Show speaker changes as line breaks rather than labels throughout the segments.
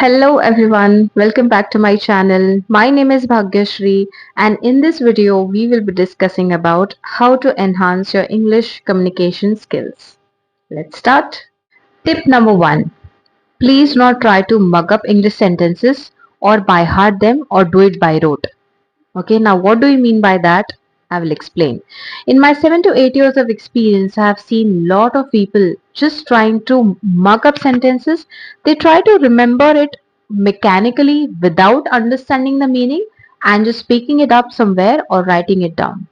Hello everyone, welcome back to my channel. My name is Bhagyashri and in this video we will be discussing about how to enhance your English communication skills. Let's start. Tip number 1. Please not try to mug up English sentences or by heart them or do it by rote. Okay, now what do you mean by that? I will explain. In my 7 to 8 years of experience, I have seen lot of people just trying to mug up sentences. They try to remember it mechanically without understanding the meaning and just picking it up somewhere or writing it down.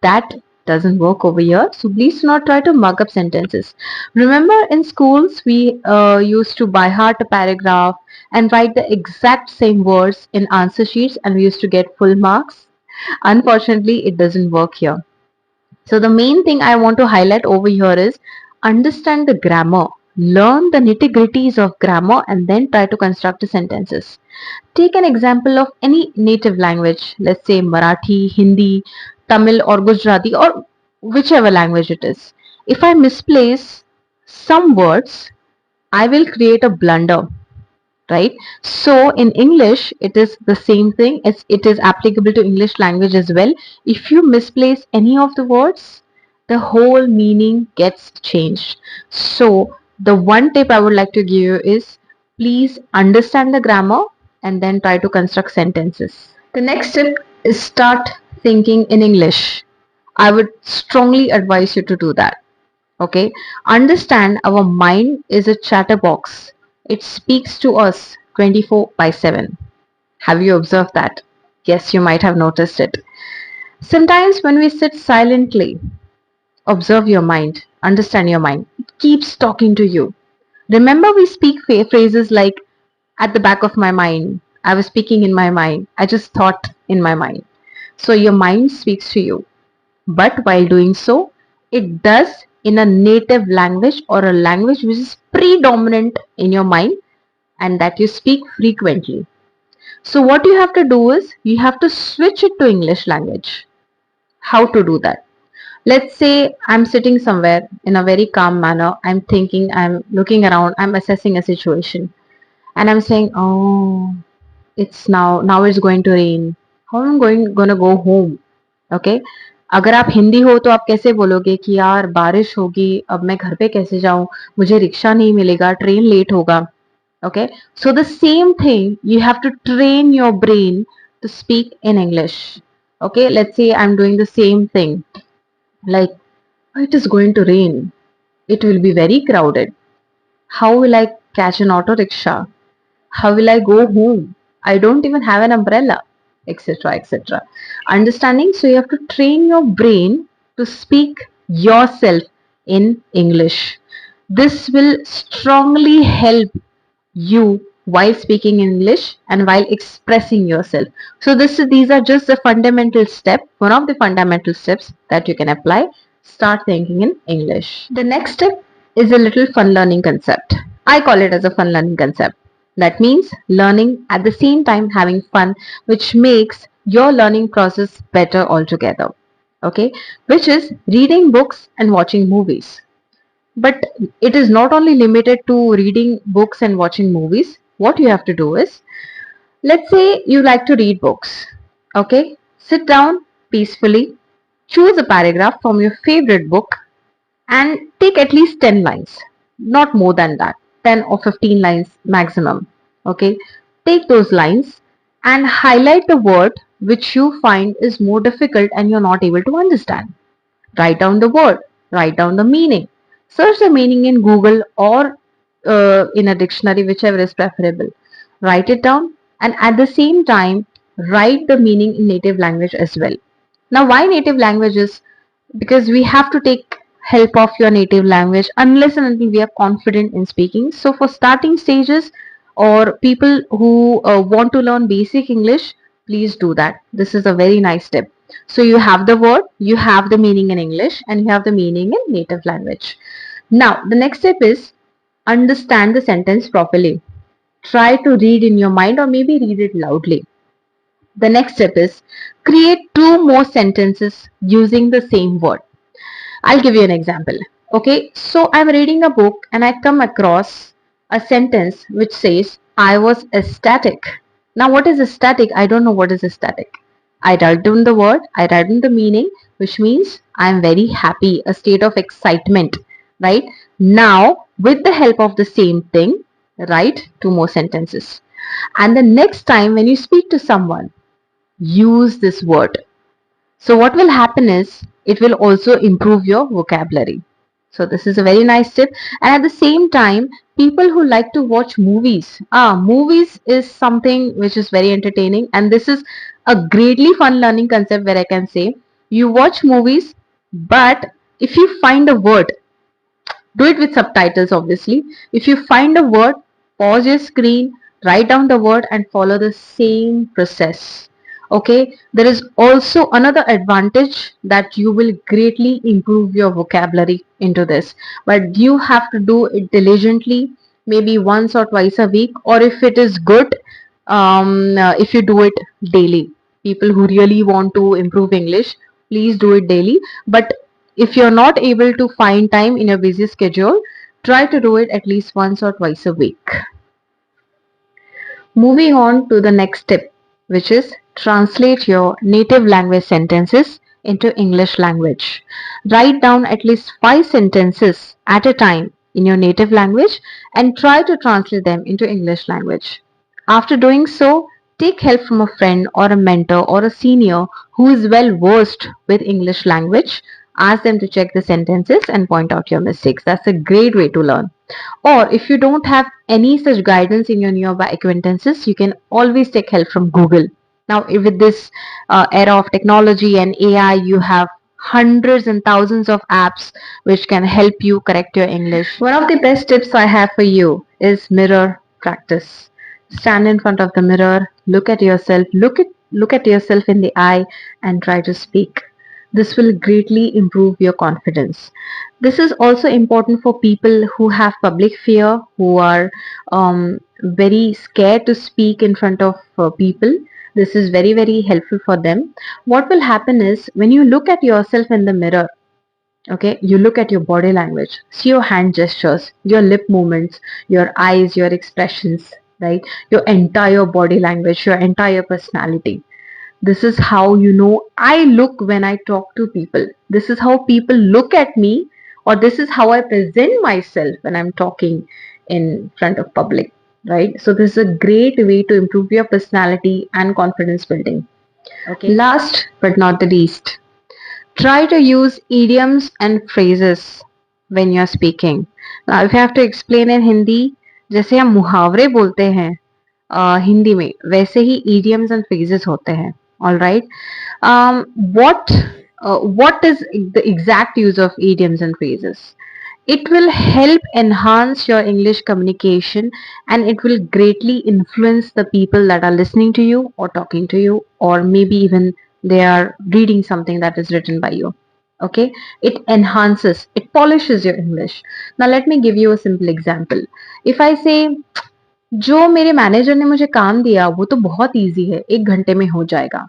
That doesn't work over here. So please do not try to mug up sentences. Remember in schools, we used to by heart a paragraph and write the exact same words in answer sheets and we used to get full marks. Unfortunately, it doesn't work here. So the main thing I want to highlight over here is understand the grammar. Learn the nitty-gritties of grammar and then try to construct the sentences. Take an example of any native language, let's say Marathi, Hindi, Tamil or Gujarati or whichever language it is. If I misplace some words, I will create a blunder, right? So in English it is the same thing. It is applicable to English language as well. If you misplace any of the words, the whole meaning gets changed. So the one tip I would like to give you is please understand the grammar and then try to construct sentences. The next tip is start thinking in English. I would strongly advise you to do that. Okay, understand our mind is a chatterbox. It speaks to us 24 by 7. Have you observed that? Yes, you might have noticed it. Sometimes when we sit silently, observe your mind, understand your mind. It keeps talking to you. Remember, we speak phrases like at the back of my mind, I was speaking in my mind, I just thought in my mind. So your mind speaks to you. But while doing so, it does in a native language or a language which is predominant in your mind and that you speak frequently. So what you have to do is you have to switch it to English language. How to do that? Let's say I'm sitting somewhere in a very calm manner. I'm thinking, I'm looking around, I'm assessing a situation and I'm saying, oh, it's now it's going to rain. How am I gonna go home? Okay, अगर आप हिंदी हो तो आप कैसे बोलोगे कि यार बारिश होगी, अब मैं घर पे कैसे जाऊं, मुझे रिक्शा नहीं मिलेगा, ट्रेन लेट होगा. Okay, so the same thing, you have to train your brain to speak in English. Okay, let's say I'm doing the same thing, like, "Oh, it is going to rain, it will be very crowded, how will I catch an auto rickshaw, how will I go home, I don't even have an umbrella," etc., etc. Understanding, so you have to train your brain to speak yourself in English. This will strongly help you while speaking English and while expressing yourself. So these are just the fundamental step, one of the fundamental steps that you can apply. Start thinking in English. The next step is a little fun learning concept. I call it as a fun learning concept. That means learning at the same time having fun, which makes your learning process better altogether. Okay, which is reading books and watching movies. But it is not only limited to reading books and watching movies. What you have to do is, let's say you like to read books. Okay, sit down peacefully, choose a paragraph from your favorite book and take at least 10 lines, not more than that, 10 or 15 lines maximum. Okay, take those lines and highlight the word which you find is more difficult and you're not able to understand. Write down the word, write down the meaning, search the meaning in Google or in a dictionary, whichever is preferable. Write it down and at the same time write the meaning in native language as well. Now, why native languages? Because we have to take help of your native language unless and until we are confident in speaking. So for starting stages or people who want to learn basic English, please do that. This is a very nice tip. So you have the word, you have the meaning in English and you have the meaning in native language. Now the next step is understand the sentence properly. Try to read in your mind or maybe read it loudly. The next step is create two more sentences using the same word. I'll give you an example. Okay, so I'm reading a book and I come across a sentence which says, I was ecstatic. Now, what is ecstatic? I don't know what is ecstatic. I write down the word, I write down the meaning, which means I am very happy, a state of excitement, right? Now, with the help of the same thing, write two more sentences. And the next time when you speak to someone, use this word. So what will happen is it will also improve your vocabulary. So this is a very nice tip. And at the same time, people who like to watch movies, movies is something which is very entertaining, and this is a greatly fun learning concept where I can say you watch movies, but if you find a word, do it with subtitles obviously. If you find a word, pause your screen, write down the word and follow the same process. Okay, there is also another advantage that you will greatly improve your vocabulary into this, but you have to do it diligently, maybe once or twice a week, or if it is good, if you do it daily. People who really want to improve English, please do it daily. But if you're not able to find time in your busy schedule, try to do it at least once or twice a week. Moving on to the next tip, which is translate your native language sentences into English language. Write down at least 5 sentences at a time in your native language and try to translate them into English language. After doing so, take help from a friend or a mentor or a senior who is well versed with English language. Ask them to check the sentences and point out your mistakes. That's a great way to learn. Or if you don't have any such guidance in your nearby acquaintances, you can always take help from Google. Now, with this era of technology and AI, you have hundreds and thousands of apps which can help you correct your English. One of the best tips I have for you is mirror practice. Stand in front of the mirror, look at yourself, look at yourself in the eye and try to speak. This will greatly improve your confidence. This is also important for people who have public fear, who are very scared to speak in front of people. This is very, very helpful for them. What will happen is when you look at yourself in the mirror, okay, you look at your body language, see your hand gestures, your lip movements, your eyes, your expressions, right? Your entire body language, your entire personality. This is how you know I look when I talk to people. This is how people look at me, or this is how I present myself when I'm talking in front of public, right? So this is a great way to improve your personality and confidence building. Okay. Last but not the least, try to use idioms and phrases when you're speaking. Now, if you have to explain in Hindi, जैसे हम मुहावरे बोलते हैं हिंदी में, वैसे ही idioms and phrases होते हैं. All right. Um, what what is the exact use of idioms and phrases? It will help enhance your English communication and it will greatly influence the people that are listening to you or talking to you, or maybe even they are reading something that is written by you. Okay, it enhances, it polishes your English. Now, let me give you a simple example. If I say, जो मेरे manager ने मुझे काम दिया वो तो बहुत easy है, 1 घंटे में हो जाएगा.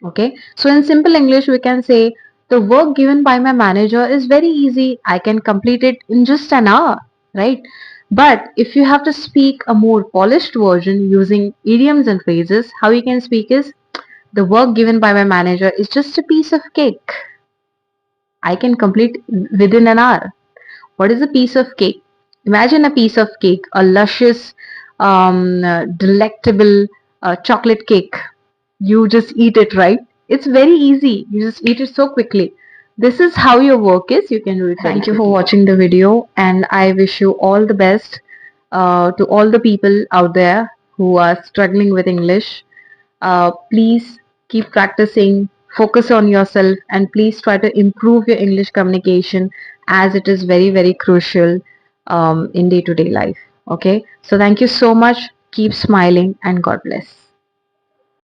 Okay, so in simple English we can say the work given by my manager is very easy, I can complete it in just an hour, right? But if you have to speak a more polished version using idioms and phrases, how you can speak is, the work given by my manager is just a piece of cake, I can complete within an hour. What is a piece of cake? Imagine a piece of cake, a luscious, delectable chocolate cake. You just eat it, right? It's very easy. You just eat it so quickly. This is how your work is. You can do it. Thank you for watching the video, and I wish you all the best to all the people out there who are struggling with English. Please keep practicing, focus on yourself, and please try to improve your English communication as it is very, very crucial in day to day life. Okay, so thank you so much. Keep smiling, and God bless.